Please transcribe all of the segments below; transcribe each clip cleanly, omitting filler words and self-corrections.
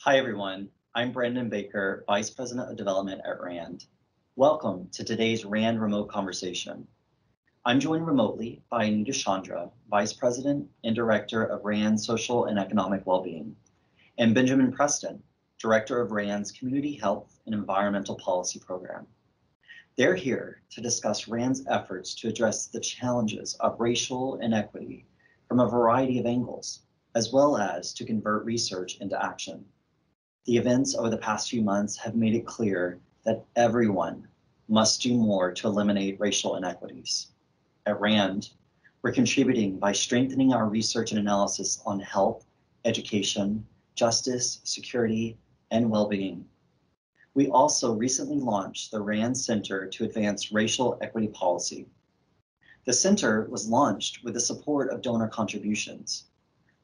Hi, everyone. I'm Brandon Baker, Vice President of Development at RAND. Welcome to today's RAND remote conversation. I'm joined remotely by Anita Chandra, Vice President and Director of RAND Social and Economic Wellbeing, and Benjamin Preston, Director of RAND's Community Health and Environmental Policy Program. They're here to discuss RAND's efforts to address the challenges of racial inequity from a variety of angles, as well as to convert research into action. The events over the past few months have made it clear that everyone must do more to eliminate racial inequities. At RAND, we're contributing by strengthening our research and analysis on health, education, justice, security, and well-being. We also recently launched the RAND Center to Advance Racial Equity Policy. The center was launched with the support of donor contributions.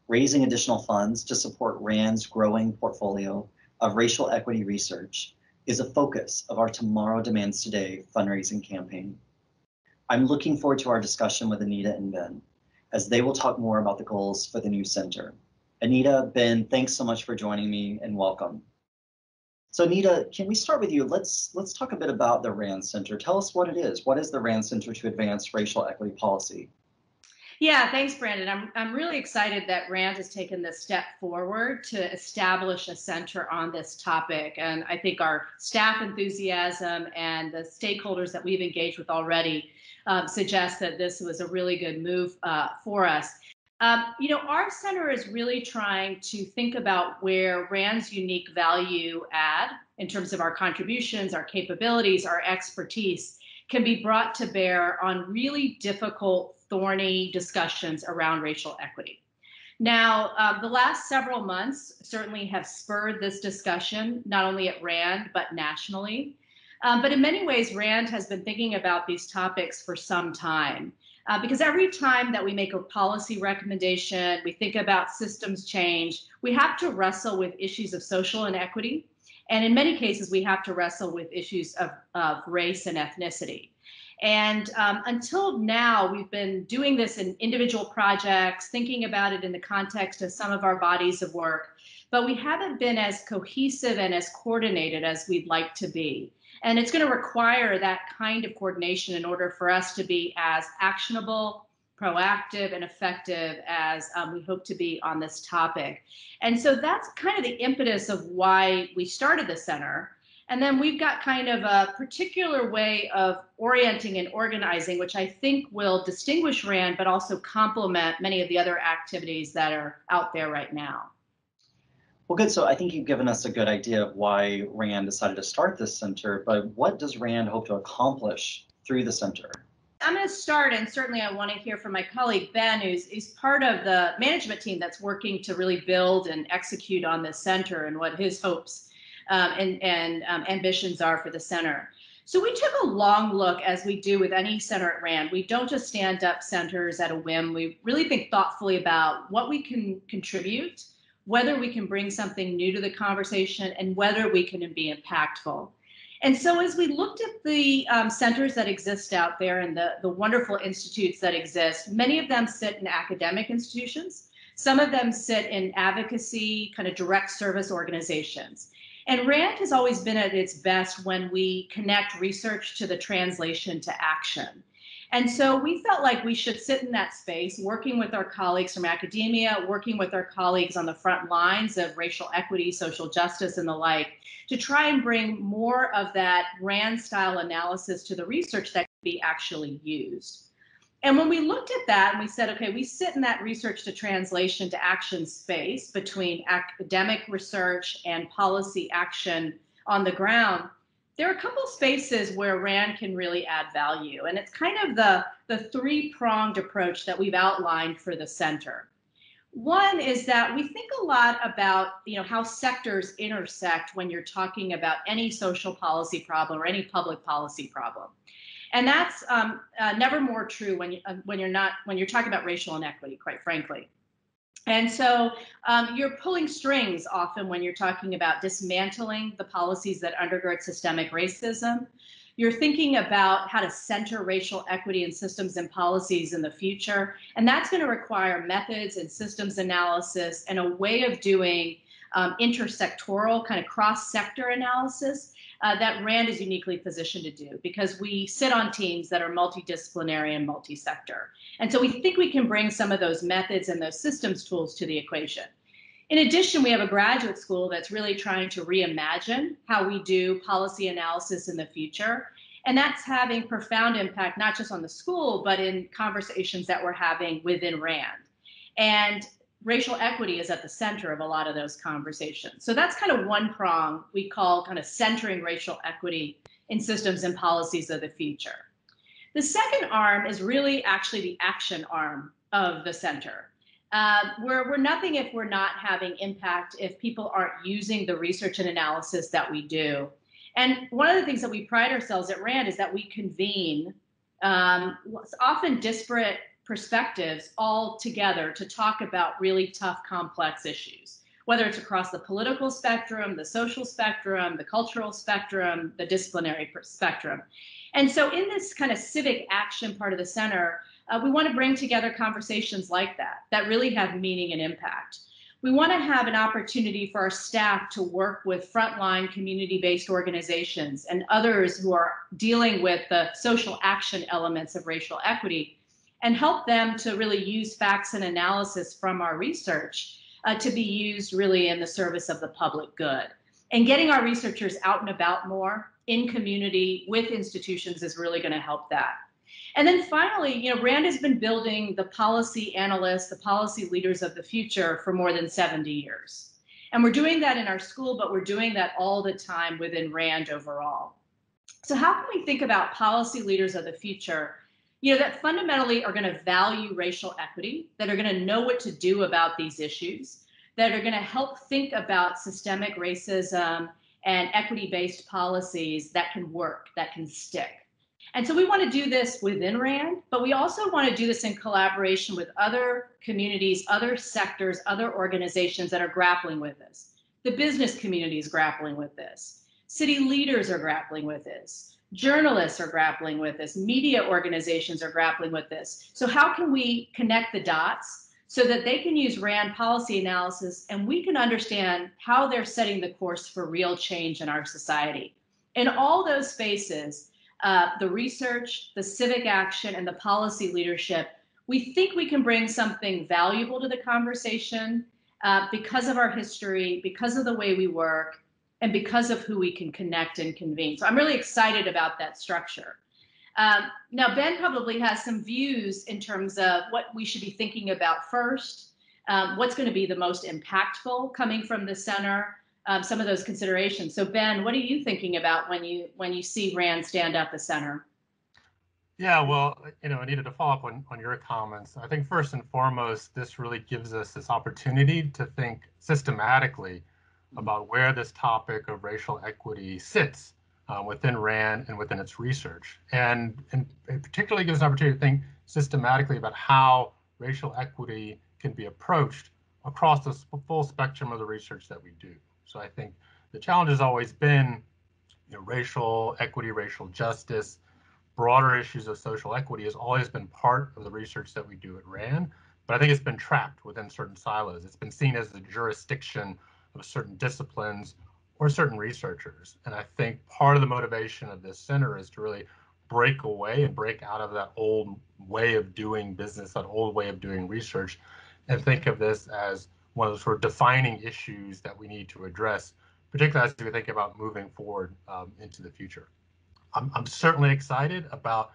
Raising additional funds to support RAND's growing portfolio of racial equity research is a focus of our Tomorrow Demands Today fundraising campaign. I'm looking forward to our discussion with Anita and Ben, as they will talk more about the goals for the new center. Anita, Ben, thanks so much for joining me and welcome. So Anita, can we start with you? Let's talk a bit about the RAND Center. Tell us what it is. What is the RAND Center to Advance Racial Equity Policy? Yeah, thanks, Brandon. I'm really excited that RAND has taken this step forward to establish a center on this topic. And I think our staff enthusiasm and the stakeholders that we've engaged with already suggest that this was a really good move for us. Our center is really trying to think about where RAND's unique value add in terms of our contributions, our capabilities, our expertise can be brought to bear on really difficult, thorny discussions around racial equity. Now, the last several months certainly have spurred this discussion, not only at RAND, but nationally. But in many ways, RAND has been thinking about these topics for some time. Because every time that we make a policy recommendation, we think about systems change, we have to wrestle with issues of social inequity. And in many cases, we have to wrestle with issues of race and ethnicity. And until now, we've been doing this in individual projects, thinking about it in the context of some of our bodies of work, but we haven't been as cohesive and as coordinated as we'd like to be. And it's going to require that kind of coordination in order for us to be as actionable, proactive, and effective as we hope to be on this topic. And so that's kind of the impetus of why we started the center. And then we've got kind of a particular way of orienting and organizing, which I think will distinguish RAND, but also complement many of the other activities that are out there right now. Well, good. So I think you've given us a good idea of why RAND decided to start this center, but what does RAND hope to accomplish through the center? I'm going to start, and certainly I want to hear from my colleague Ben, who's part of the management team that's working to really build and execute on this center and what his hopes and ambitions are for the center. So we took a long look, as we do with any center at RAND. We don't just stand up centers at a whim. We really think thoughtfully about what we can contribute, whether we can bring something new to the conversation, and whether we can be impactful. And so as we looked at the centers that exist out there and the wonderful institutes that exist, many of them sit in academic institutions. Some of them sit in advocacy, kind of direct service organizations. And RAND has always been at its best when we connect research to the translation to action. And so we felt like we should sit in that space, working with our colleagues from academia, working with our colleagues on the front lines of racial equity, social justice, and the like, to try and bring more of that RAND-style analysis to the research that can be actually used. And when we looked at that and we said, okay, we sit in that research to translation to action space between academic research and policy action on the ground, there are a couple spaces where RAND can really add value. And it's kind of the three-pronged approach that we've outlined for the center. One is that we think a lot about how sectors intersect when you're talking about any social policy problem or any public policy problem. And that's never more true when you're talking about racial inequity, quite frankly. And so you're pulling strings often when you're talking about dismantling the policies that undergird systemic racism. You're thinking about how to center racial equity in systems and policies in the future. And that's going to require methods and systems analysis and a way of doing intersectoral kind of cross-sector analysis that RAND is uniquely positioned to do, because we sit on teams that are multidisciplinary and multi-sector. And so we think we can bring some of those methods and those systems tools to the equation. In addition, we have a graduate school that's really trying to reimagine how we do policy analysis in the future. And that's having profound impact, not just on the school, but in conversations that we're having within RAND. And racial equity is at the center of a lot of those conversations. So that's kind of one prong we call kind of centering racial equity in systems and policies of the future. The second arm is really actually the action arm of the center. We're nothing if we're not having impact, if people aren't using the research and analysis that we do. And one of the things that we pride ourselves at RAND is that we convene often disparate perspectives all together to talk about really tough, complex issues, whether it's across the political spectrum, the social spectrum, the cultural spectrum, the disciplinary spectrum. And so in this kind of civic action part of the center, we want to bring together conversations like that really have meaning and impact. We want to have an opportunity for our staff to work with frontline community-based organizations and others who are dealing with the social action elements of racial equity, and help them to really use facts and analysis from our research to be used really in the service of the public good. And getting our researchers out and about more in community with institutions is really going to help that. And then finally, RAND has been building the policy analysts, the policy leaders of the future for more than 70 years. And we're doing that in our school, but we're doing that all the time within RAND overall. So how can we think about policy leaders of the future that fundamentally are going to value racial equity, that are going to know what to do about these issues, that are going to help think about systemic racism and equity-based policies that can work, that can stick. And so we want to do this within RAND, but we also want to do this in collaboration with other communities, other sectors, other organizations that are grappling with this. The business community is grappling with this. City leaders are grappling with this. Journalists are grappling with this. Media organizations are grappling with this. So how can we connect the dots so that they can use RAND policy analysis and we can understand how they're setting the course for real change in our society? In all those spaces, the research, the civic action, and the policy leadership, we think we can bring something valuable to the conversation because of our history, because of the way we work, and because of who we can connect and convene. So I'm really excited about that structure. Now, Ben probably has some views in terms of what we should be thinking about first, what's going to be the most impactful coming from the center, some of those considerations. So Ben, what are you thinking about when you see RAND stand at the center? Yeah, well, Anita, to follow up on your comments, I think first and foremost, this really gives us this opportunity to think systematically about where this topic of racial equity sits within RAND and within its research. And it particularly gives an opportunity to think systematically about how racial equity can be approached across the full spectrum of the research that we do. So I think the challenge has always been racial equity, racial justice, broader issues of social equity has always been part of the research that we do at RAND, but I think it's been trapped within certain silos. It's been seen as the jurisdiction of certain disciplines or certain researchers. And I think part of the motivation of this center is to really break away and break out of that old way of doing business, that old way of doing research, and think of this as one of the sort of defining issues that we need to address, particularly as we think about moving forward into the future. I'm certainly excited about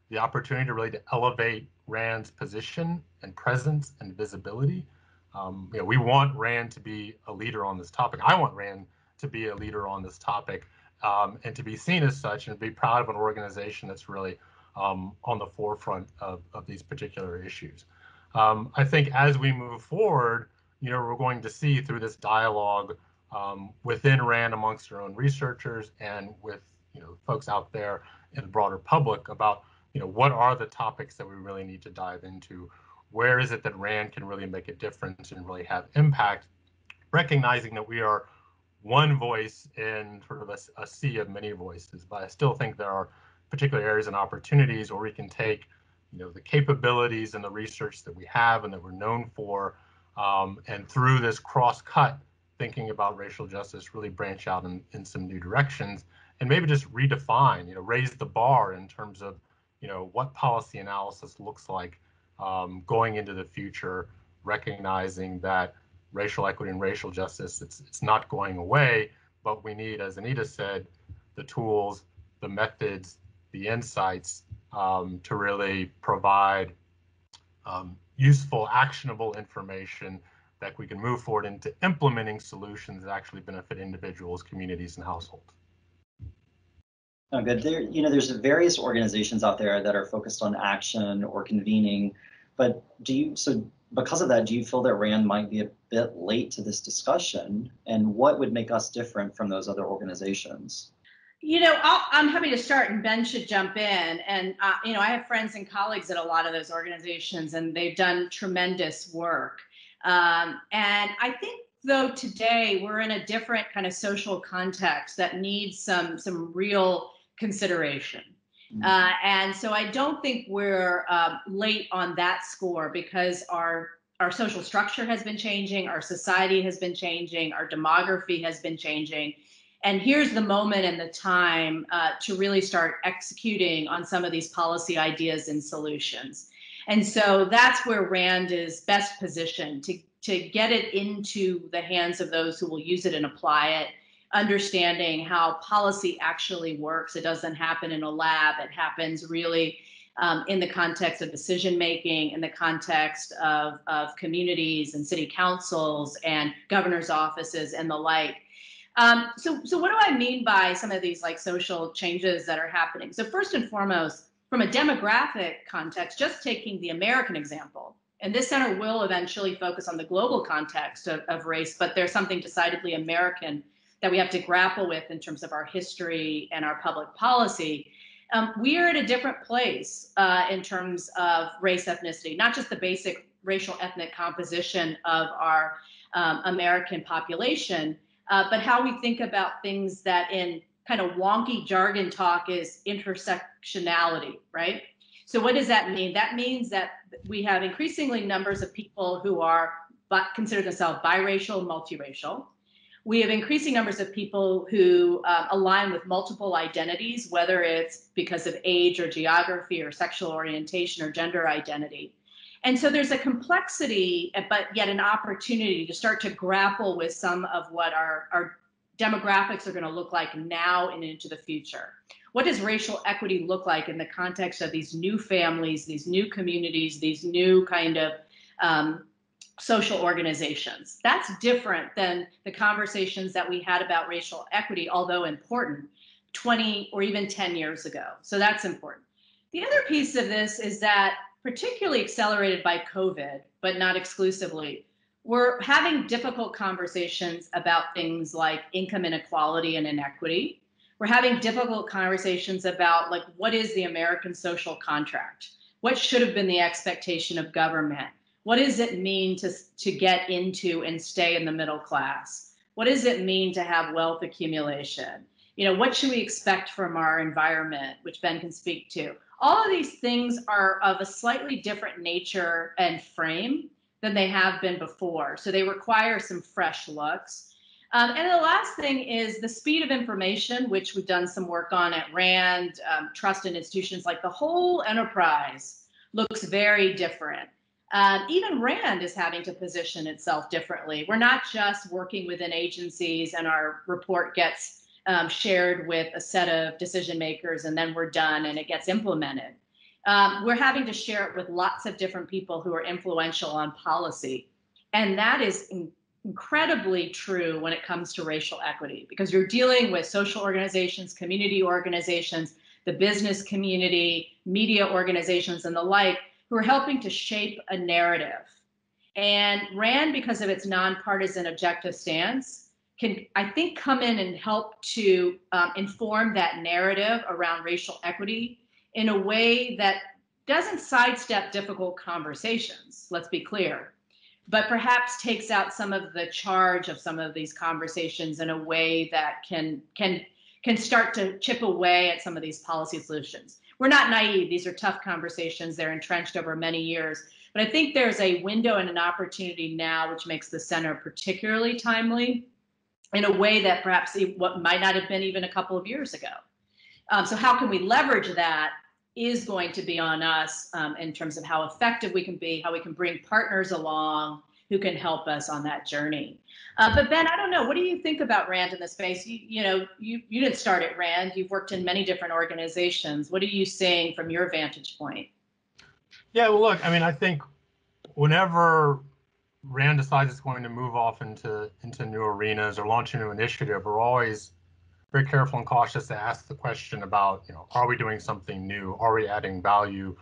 the opportunity to really elevate RAND's position and presence and visibility. We want RAND to be a leader on this topic. I want RAND to be a leader on this topic and to be seen as such and be proud of an organization that's really on the forefront of these particular issues. I think as we move forward, we're going to see through this dialogue within RAND amongst our own researchers and with folks out there in the broader public about what are the topics that we really need to dive into. Where is it that RAND can really make a difference and really have impact, recognizing that we are one voice in sort of a sea of many voices. But I still think there are particular areas and opportunities where we can take the capabilities and the research that we have and that we're known for, and through this cross-cut thinking about racial justice really branch out in some new directions and maybe just redefine, raise the bar in terms of, what policy analysis looks like going into the future, recognizing that racial equity and racial justice, it's not going away, but we need, as Anita said, the tools, the methods, the insights to really provide useful, actionable information that we can move forward into implementing solutions that actually benefit individuals, communities, and households. Oh, good. There's various organizations out there that are focused on action or convening, but because of that, do you feel that RAND might be a bit late to this discussion? And what would make us different from those other organizations? I'm happy to start, and Ben should jump in. And, I have friends and colleagues at a lot of those organizations, and they've done tremendous work. And I think, though, today we're in a different kind of social context that needs some real consideration. And so I don't think we're late on that score, because our social structure has been changing, our society has been changing, our demography has been changing. And here's the moment and the time to really start executing on some of these policy ideas and solutions. And so that's where RAND is best positioned to get it into the hands of those who will use it and apply it, understanding how policy actually works. It doesn't happen in a lab. It happens really in the context of decision making, in the context of communities and city councils and governor's offices and the like. So what do I mean by some of these social changes that are happening? So first and foremost, from a demographic context, just taking the American example, and this center will eventually focus on the global context of race, but there's something decidedly American that we have to grapple with in terms of our history and our public policy. We are at a different place in terms of race, ethnicity, not just the basic racial ethnic composition of our American population, but how we think about things that in kind of wonky jargon talk is intersectionality, right? So what does that mean? That means that we have increasingly numbers of people who are consider themselves biracial, multiracial. We have increasing numbers of people who align with multiple identities, whether it's because of age or geography or sexual orientation or gender identity. And so there's a complexity, but yet an opportunity to start to grapple with some of what our demographics are going to look like now and into the future. What does racial equity look like in the context of these new families, these new communities, these new kind of social organizations? That's different than the conversations that we had about racial equity, although important, 20 or even 10 years ago. So that's important. The other piece of this is that, particularly accelerated by COVID, but not exclusively, we're having difficult conversations about things like income inequality and inequity. We're having difficult conversations about what is the American social contract? What should have been the expectation of government? What does it mean to get into and stay in the middle class? What does it mean to have wealth accumulation? What should we expect from our environment, which Ben can speak to? All of these things are of a slightly different nature and frame than they have been before. So they require some fresh looks. And the last thing is the speed of information, which we've done some work on at RAND, trust in institutions, the whole enterprise looks very different. Even RAND is having to position itself differently. We're not just working within agencies and our report gets shared with a set of decision makers and then we're done and it gets implemented. We're having to share it with lots of different people who are influential on policy. And that is incredibly true when it comes to racial equity, because you're dealing with social organizations, community organizations, the business community, media organizations, and the like, who are helping to shape a narrative. And RAND, because of its nonpartisan objective stance, can, I think, come in and help to inform that narrative around racial equity in a way that doesn't sidestep difficult conversations, let's be clear, but perhaps takes out some of the charge of some of these conversations in a way that can start to chip away at some of these policy solutions. We're not naive. These are tough conversations. They're entrenched over many years. But I think there's a window and an opportunity now, which makes the center particularly timely in a way that perhaps what might not have been even a couple of years ago. So how can we leverage that is going to be on us in terms of how effective we can be, how we can bring partners along who can help us on that journey. But Ben, I don't know, what do you think about RAND in this space? You didn't start at RAND, you've worked in many different organizations. What are you seeing from your vantage point? Yeah, well, look, I mean, I think whenever RAND decides it's going to move off into new arenas or launch a new initiative, we're always very careful and cautious to ask the question about, are we doing something new? Are we adding value?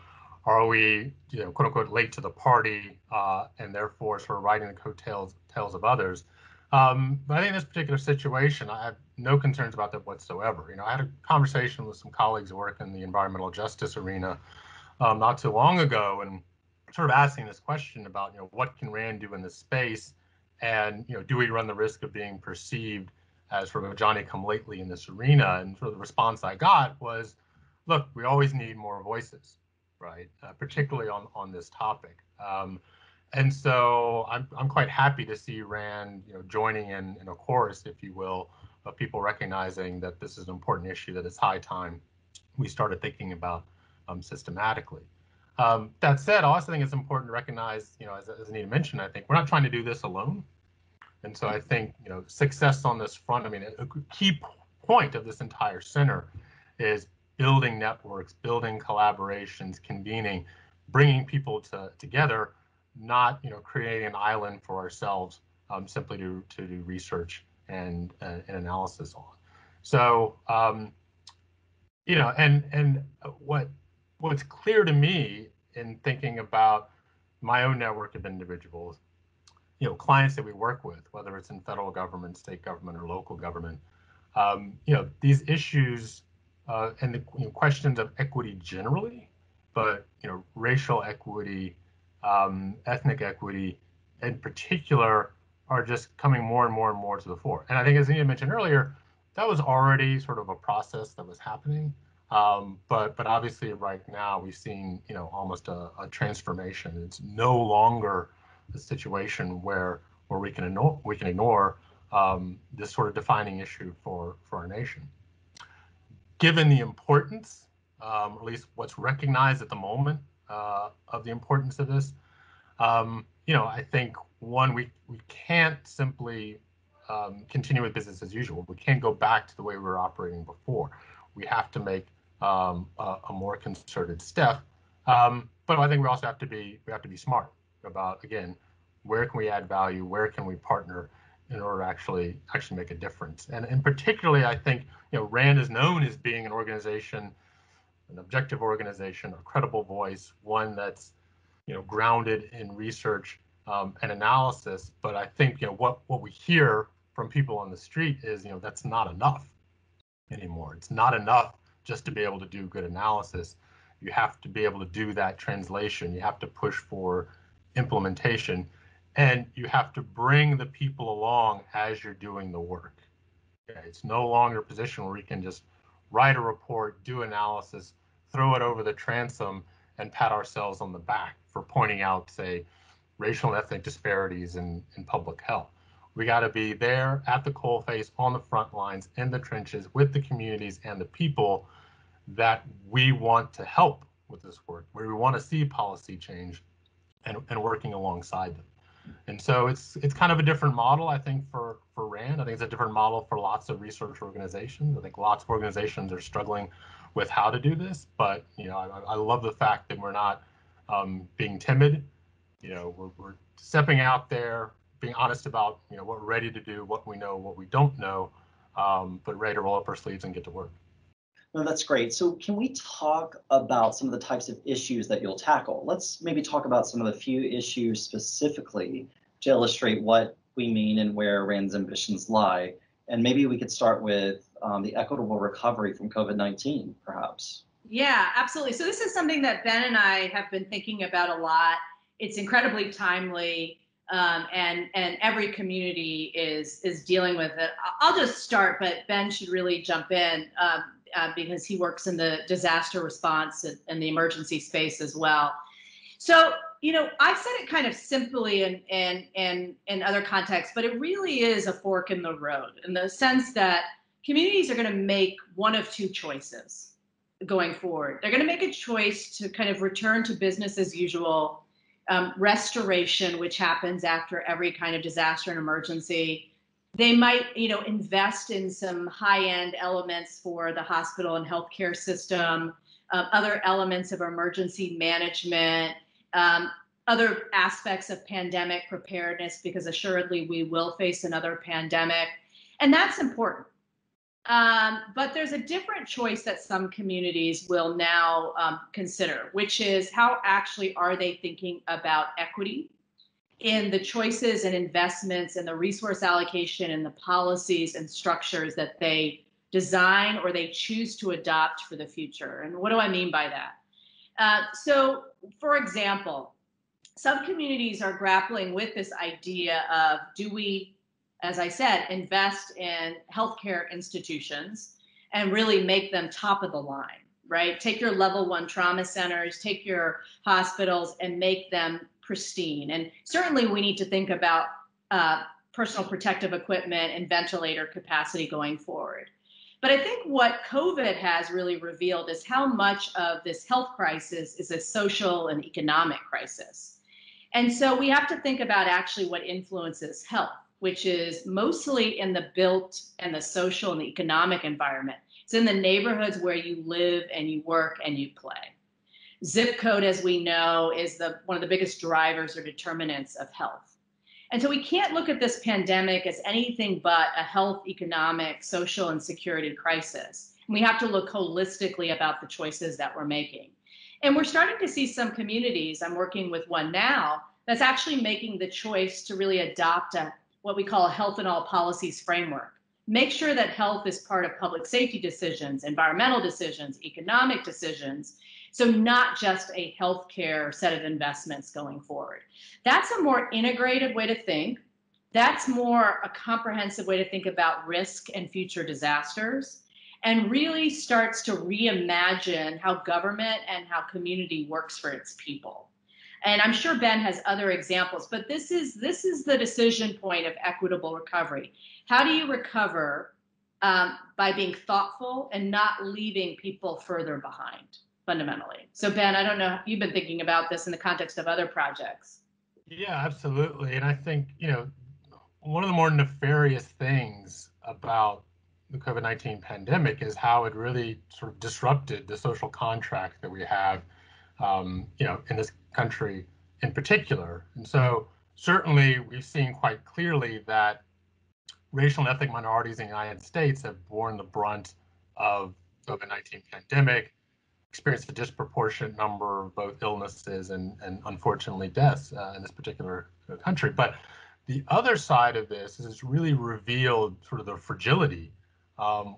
Are we, quote unquote, late to the party, and therefore sort of riding the coattails of others? But I think in this particular situation, I have no concerns about that whatsoever. I had a conversation with some colleagues who work in the environmental justice arena not too long ago, and sort of asking this question about, what can RAND do in this space, and do we run the risk of being perceived as sort of a Johnny-come-lately in this arena? And sort of the response I got was, look, we always need more voices, right? Particularly on this topic. And so I'm quite happy to see RAND, joining in a chorus, if you will, of people recognizing that this is an important issue, that it's high time we started thinking about systematically. That said, I also think it's important to recognize, as Anita mentioned, I think we're not trying to do this alone. And so I think, success on this front, I mean, a key point of this entire center is building networks, building collaborations, convening, bringing people together, not, creating an island for ourselves simply to do research and analysis on. So, and what's clear to me in thinking about my own network of individuals, clients that we work with, whether it's in federal government, state government, or local government, these issues and the questions of equity generally, but racial equity, ethnic equity in particular, are just coming more and more and more to the fore. And I think, as Anita mentioned earlier, that was already sort of a process that was happening. But obviously right now we've seen, almost a transformation. It's no longer a situation where we can ignore this sort of defining issue for our nation. Given the importance, or at least what's recognized at the moment, of the importance of this, I think we can't simply continue with business as usual. We can't go back to the way we were operating before. We have to make a more concerted step. But I think we also have to be smart about, again, where can we add value, where can we partner in order to actually make a difference. And particularly, I think, RAND is known as being an organization, an objective organization, a credible voice, one that's, grounded in research and analysis. But I think, what we hear from people on the street is, that's not enough anymore. It's not enough just to be able to do good analysis. You have to be able to do that translation. You have to push for implementation, and you have to bring the people along as you're doing the work. Okay? It's no longer a position where we can just write a report, do analysis, throw it over the transom, and pat ourselves on the back for pointing out, say, racial and ethnic disparities in public health. We got to be there at the coalface, on the front lines, in the trenches, with the communities and the people that we want to help with this work, where we want to see policy change and working alongside them. And so it's kind of a different model, I think, for RAND. I think it's a different model for lots of research organizations. I think lots of organizations are struggling with how to do this, but I love the fact that we're not being timid. We're stepping out there, being honest about what we're ready to do, what we know, what we don't know, but ready to roll up our sleeves and get to work. No, that's great. So can we talk about some of the types of issues that you'll tackle? Let's maybe talk about some of the few issues specifically to illustrate what we mean and where RAND's ambitions lie. And maybe we could start with the equitable recovery from COVID-19, perhaps. Yeah, absolutely. So this is something that Ben and I have been thinking about a lot. It's incredibly timely, and every community is dealing with it. I'll just start, but Ben should really jump in. Because he works in the disaster response and the emergency space as well. So, I've said it kind of simply in other contexts, but it really is a fork in the road in the sense that communities are going to make one of two choices going forward. They're going to make a choice to kind of return to business as usual, restoration, which happens after every kind of disaster and emergency. They might, invest in some high-end elements for the hospital and healthcare system, other elements of emergency management, other aspects of pandemic preparedness, because assuredly we will face another pandemic, and that's important. But there's a different choice that some communities will now consider, which is how actually are they thinking about equity in the choices and investments and the resource allocation and the policies and structures that they design or they choose to adopt for the future. And what do I mean by that? So, for example, some communities are grappling with this idea of, do we, as I said, invest in healthcare institutions and really make them top of the line, right? Take your level 1 trauma centers, take your hospitals and make them pristine. And certainly we need to think about personal protective equipment and ventilator capacity going forward. But I think what COVID has really revealed is how much of this health crisis is a social and economic crisis. And so we have to think about actually what influences health, which is mostly in the built and the social and the economic environment. It's in the neighborhoods where you live and you work and you play. Zip code, as we know, is one of the biggest drivers or determinants of health. And so we can't look at this pandemic as anything but a health, economic, social, and security crisis. And we have to look holistically about the choices that we're making. And we're starting to see some communities, I'm working with one now, that's actually making the choice to really adopt what we call a health in all policies framework. Make sure that health is part of public safety decisions, environmental decisions, economic decisions, so not just a healthcare set of investments going forward. That's a more integrated way to think. That's more a comprehensive way to think about risk and future disasters, and really starts to reimagine how government and how community works for its people. And I'm sure Ben has other examples, but this is the decision point of equitable recovery. How do you recover by being thoughtful and not leaving people further behind, fundamentally? So Ben, I don't know, you've been thinking about this in the context of other projects. Yeah, absolutely. And I think, one of the more nefarious things about the COVID-19 pandemic is how it really sort of disrupted the social contract that we have, in this country in particular. And so certainly we've seen quite clearly that racial and ethnic minorities in the United States have borne the brunt of COVID-19 pandemic, experienced a disproportionate number of both illnesses and unfortunately deaths in this particular country. But the other side of this is it's really revealed sort of the fragility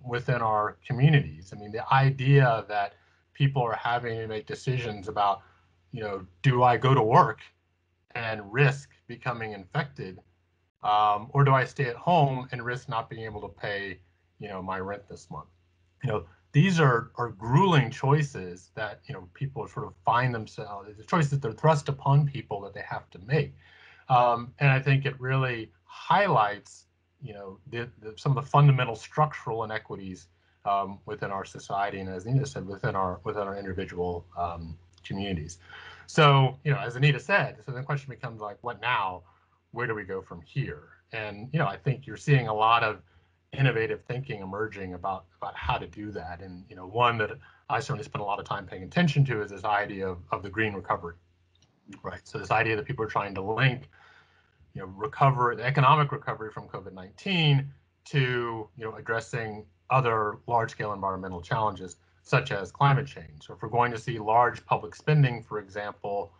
within our communities. I mean, the idea that people are having to make decisions about, do I go to work and risk becoming infected, or do I stay at home and risk not being able to pay, my rent this month? These are grueling choices that, people sort of find themselves, the choices that they're thrust upon people that they have to make. And I think it really highlights, some of the fundamental structural inequities within our society, and as Anita said, within our individual communities. So, as Anita said, so the question becomes like, what now? Where do we go from here? And, I think you're seeing a lot of innovative thinking emerging about how to do that. And, one that I certainly spent a lot of time paying attention to is this idea of the green recovery, right? So this idea that people are trying to link, the economic recovery from COVID-19 to, addressing other large-scale environmental challenges, such as climate change. So if we're going to see large public spending, for example,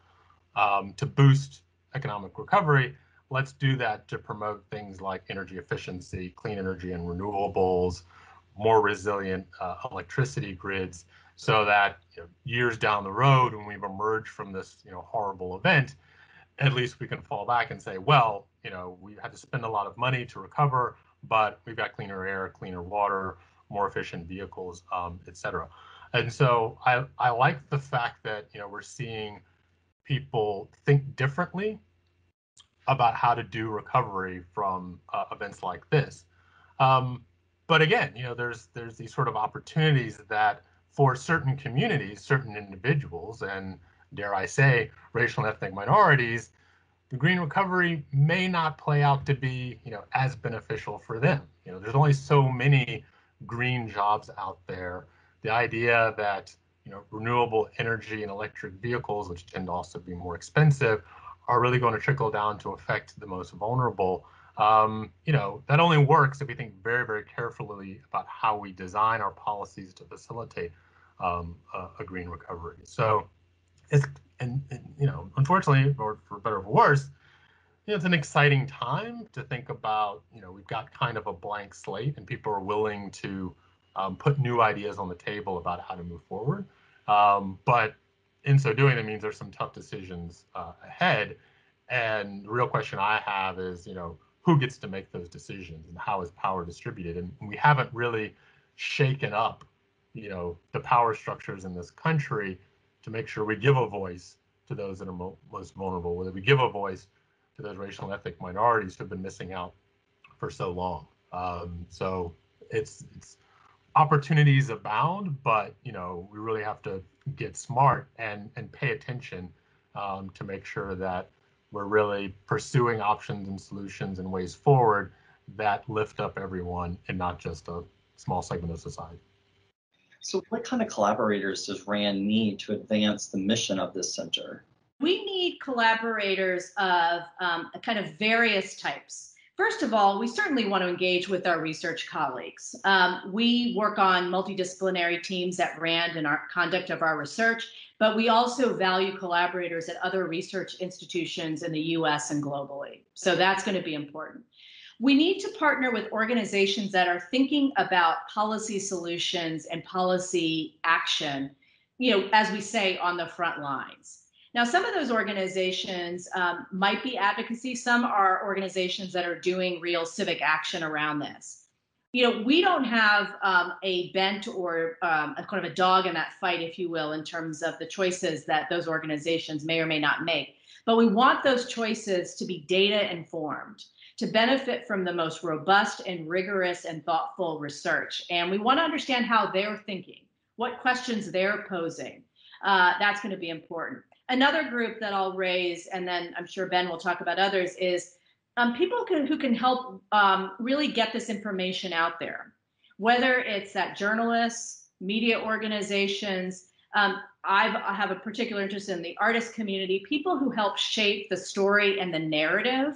to boost economic recovery, let's do that to promote things like energy efficiency, clean energy and renewables, more resilient electricity grids, so that years down the road, when we've emerged from this horrible event, at least we can fall back and say, well, we had to spend a lot of money to recover, but we've got cleaner air, cleaner water, more efficient vehicles, et cetera. And so I like the fact that we're seeing people think differently about how to do recovery from events like this. But again, there's these sort of opportunities that for certain communities, certain individuals, and dare I say, racial and ethnic minorities, the green recovery may not play out to be, as beneficial for them. There's only so many green jobs out there. The idea that, renewable energy and electric vehicles, which tend to also be more expensive, are really going to trickle down to affect the most vulnerable. That only works if we think very, very carefully about how we design our policies to facilitate a green recovery. So it's, and unfortunately, or for better or for worse, it's an exciting time to think about. We've got kind of a blank slate, and people are willing to put new ideas on the table about how to move forward. But in so doing, it means there's some tough decisions ahead. And the real question I have is, who gets to make those decisions and how is power distributed? And we haven't really shaken up, the power structures in this country to make sure we give a voice to those that are most vulnerable, whether we give a voice to those racial and ethnic minorities who have been missing out for so long. So it's opportunities abound, but we really have to get smart and pay attention to make sure that we're really pursuing options and solutions and ways forward that lift up everyone and not just a small segment of society. So what kind of collaborators does RAND need to advance the mission of this center? We need collaborators of kind of various types. First of all, we certainly want to engage with our research colleagues. We work on multidisciplinary teams at RAND in our conduct of our research, but we also value collaborators at other research institutions in the US and globally. So that's going to be important. We need to partner with organizations that are thinking about policy solutions and policy action, as we say, on the front lines. Now, some of those organizations might be advocacy. Some are organizations that are doing real civic action around this. We don't have a bent or a kind of a dog in that fight, if you will, in terms of the choices that those organizations may or may not make. But we want those choices to be data informed, to benefit from the most robust and rigorous and thoughtful research. And we want to understand how they're thinking, what questions they're posing. That's going to be important. Another group that I'll raise, and then I'm sure Ben will talk about others, is people who can help really get this information out there, whether it's that journalists, media organizations. I have a particular interest in the artist community, people who help shape the story and the narrative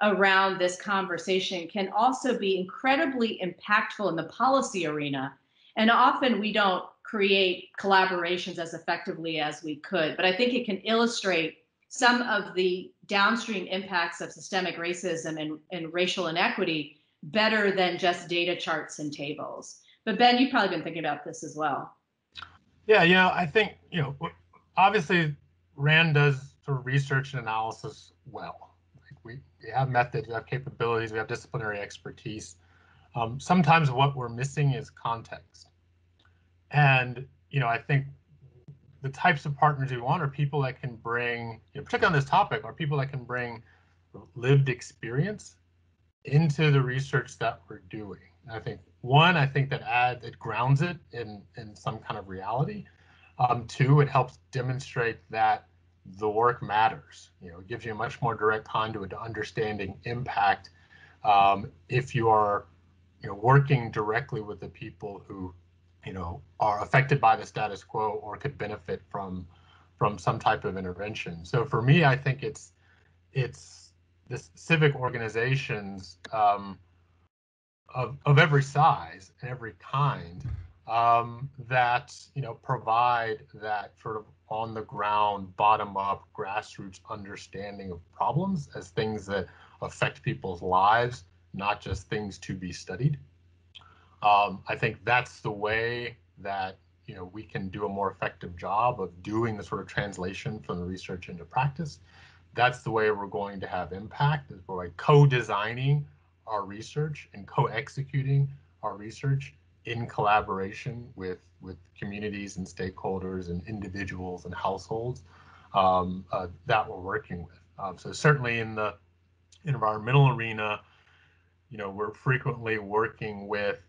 around this conversation can also be incredibly impactful in the policy arena. And often we don't create collaborations as effectively as we could. But I think it can illustrate some of the downstream impacts of systemic racism and racial inequity better than just data charts and tables. But Ben, you've probably been thinking about this as well. Yeah, I think, obviously RAND does sort of research and analysis well. We have methods, we have capabilities, we have disciplinary expertise. Sometimes what we're missing is context. And, I think the types of partners we want are people that can bring, particularly on this topic, are people that can bring lived experience into the research that we're doing. And I think that it grounds it in some kind of reality. Two, it helps demonstrate that the work matters. It gives you a much more direct conduit to understanding impact if you are, working directly with the people who are affected by the status quo or could benefit from some type of intervention. So for me, I think it's this civic organizations of every size and every kind that provide that sort of on the ground, bottom up, grassroots understanding of problems as things that affect people's lives, not just things to be studied. I think that's the way that we can do a more effective job of doing the sort of translation from the research into practice. That's the way we're going to have impact, is by co-designing our research and co-executing our research in collaboration with communities and stakeholders and individuals and households. that we're working with. So certainly in the environmental arena, we're frequently working with,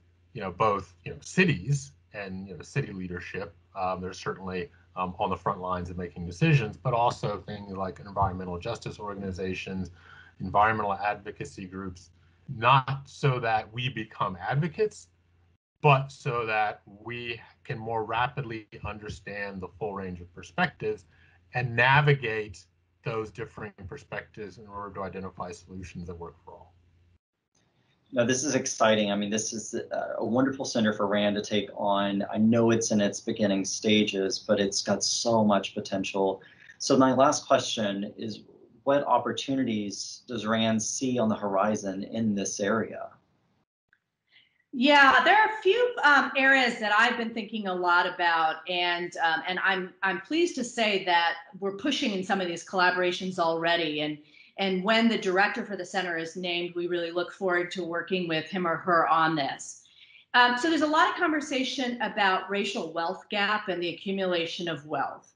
both, cities and, city leadership. They're certainly on the front lines of making decisions, but also things like environmental justice organizations, environmental advocacy groups, not so that we become advocates, but so that we can more rapidly understand the full range of perspectives and navigate those differing perspectives in order to identify solutions that work for all. Now, this is exciting. I mean, this is a wonderful center for RAND to take on. I know it's in its beginning stages, but it's got so much potential. So my last question is, what opportunities does RAND see on the horizon in this area? Yeah, there are a few areas that I've been thinking a lot about, and I'm pleased to say that we're pushing in some of these collaborations already. And when the director for the center is named, we really look forward to working with him or her on this. So there's a lot of conversation about racial wealth gap and the accumulation of wealth.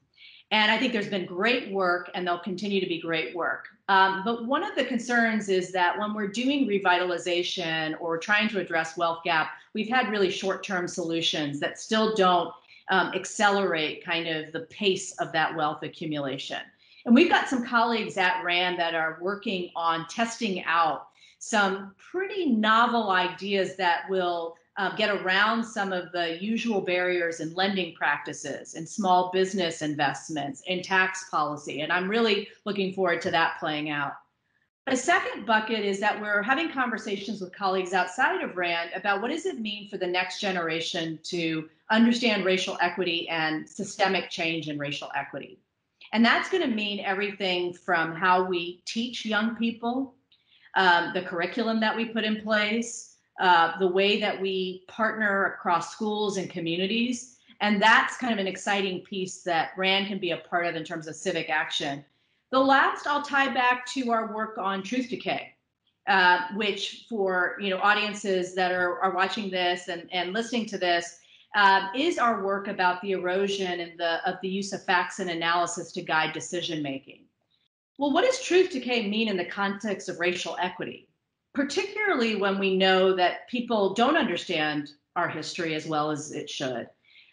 And I think there's been great work, and there'll continue to be great work. But one of the concerns is that when we're doing revitalization or trying to address wealth gap, we've had really short-term solutions that still don't accelerate kind of the pace of that wealth accumulation. And we've got some colleagues at RAND that are working on testing out some pretty novel ideas that will get around some of the usual barriers in lending practices and small business investments and tax policy. And I'm really looking forward to that playing out. A second bucket is that we're having conversations with colleagues outside of RAND about what does it mean for the next generation to understand racial equity and systemic change in racial equity. And that's going to mean everything from how we teach young people, the curriculum that we put in place, the way that we partner across schools and communities. And that's kind of an exciting piece that RAND can be a part of in terms of civic action. The last I'll tie back to our work on truth decay, which for audiences that are watching this and listening to this, is our work about the erosion and of the use of facts and analysis to guide decision making. Well, what does truth decay mean in the context of racial equity? Particularly when we know that people don't understand our history as well as it should,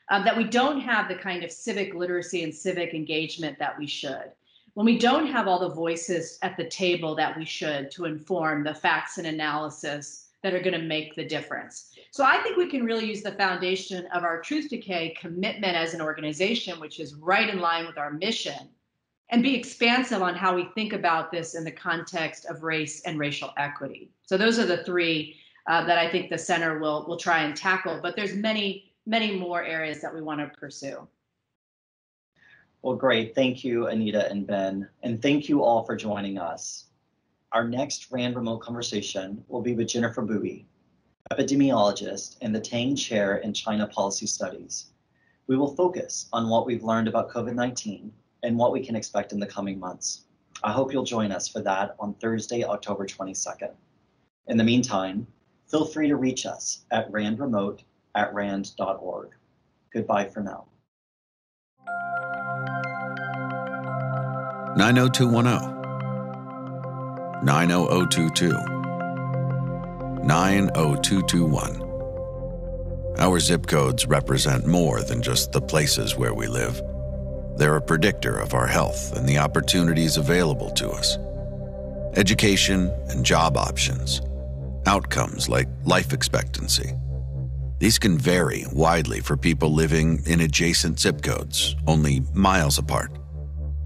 that we don't have the kind of civic literacy and civic engagement that we should, when we don't have all the voices at the table that we should to inform the facts and analysis that are going to make the difference. So I think we can really use the foundation of our truth decay commitment as an organization, which is right in line with our mission, and be expansive on how we think about this in the context of race and racial equity. So those are the three that I think the center will try and tackle, but there's many, many more areas that we want to pursue. Well, great. Thank you, Anita and Ben. And thank you all for joining us. Our next RAND remote conversation will be with Jennifer Bowie, epidemiologist and the Tang Chair in China Policy Studies. We will focus on what we've learned about COVID-19 and what we can expect in the coming months. I hope you'll join us for that on Thursday, October 22nd. In the meantime, feel free to reach us at randremote@rand.org. Goodbye for now. 90210, 90022, 90221. Our zip codes represent more than just the places where we live. They're a predictor of our health and the opportunities available to us. Education and job options, outcomes like life expectancy. These can vary widely for people living in adjacent zip codes, only miles apart.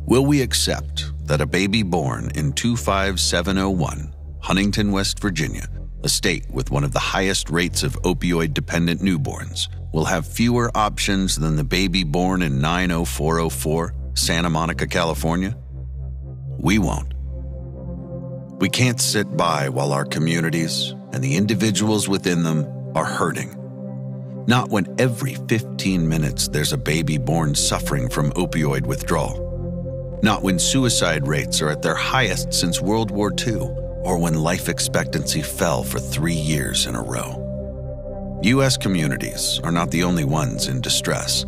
Will we accept that a baby born in 25701, Huntington, West Virginia, a state with one of the highest rates of opioid-dependent newborns, will have fewer options than the baby born in 90404, Santa Monica, California? We won't. We can't sit by while our communities and the individuals within them are hurting. Not when every 15 minutes there's a baby born suffering from opioid withdrawal. Not when suicide rates are at their highest since World War II, or when life expectancy fell for 3 years in a row. U.S. communities are not the only ones in distress.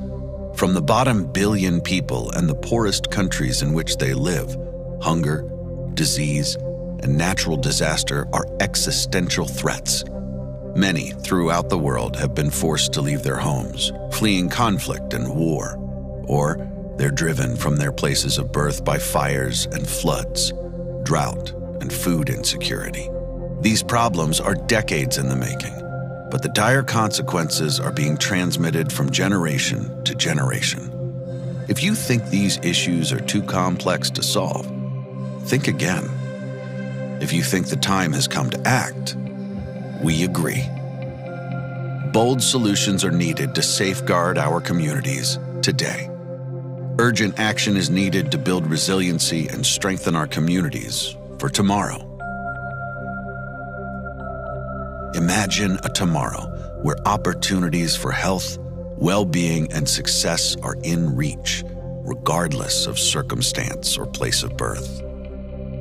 From the bottom billion people and the poorest countries in which they live, hunger, disease, and natural disaster are existential threats. Many throughout the world have been forced to leave their homes, fleeing conflict and war, or they're driven from their places of birth by fires and floods, drought, and food insecurity. These problems are decades in the making, but the dire consequences are being transmitted from generation to generation. If you think these issues are too complex to solve, think again. If you think the time has come to act, we agree. Bold solutions are needed to safeguard our communities today. Urgent action is needed to build resiliency and strengthen our communities for tomorrow. Imagine a tomorrow where opportunities for health, well-being, and success are in reach, regardless of circumstance or place of birth.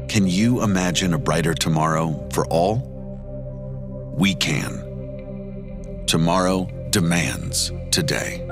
Can you imagine a brighter tomorrow for all? We can. Tomorrow demands today.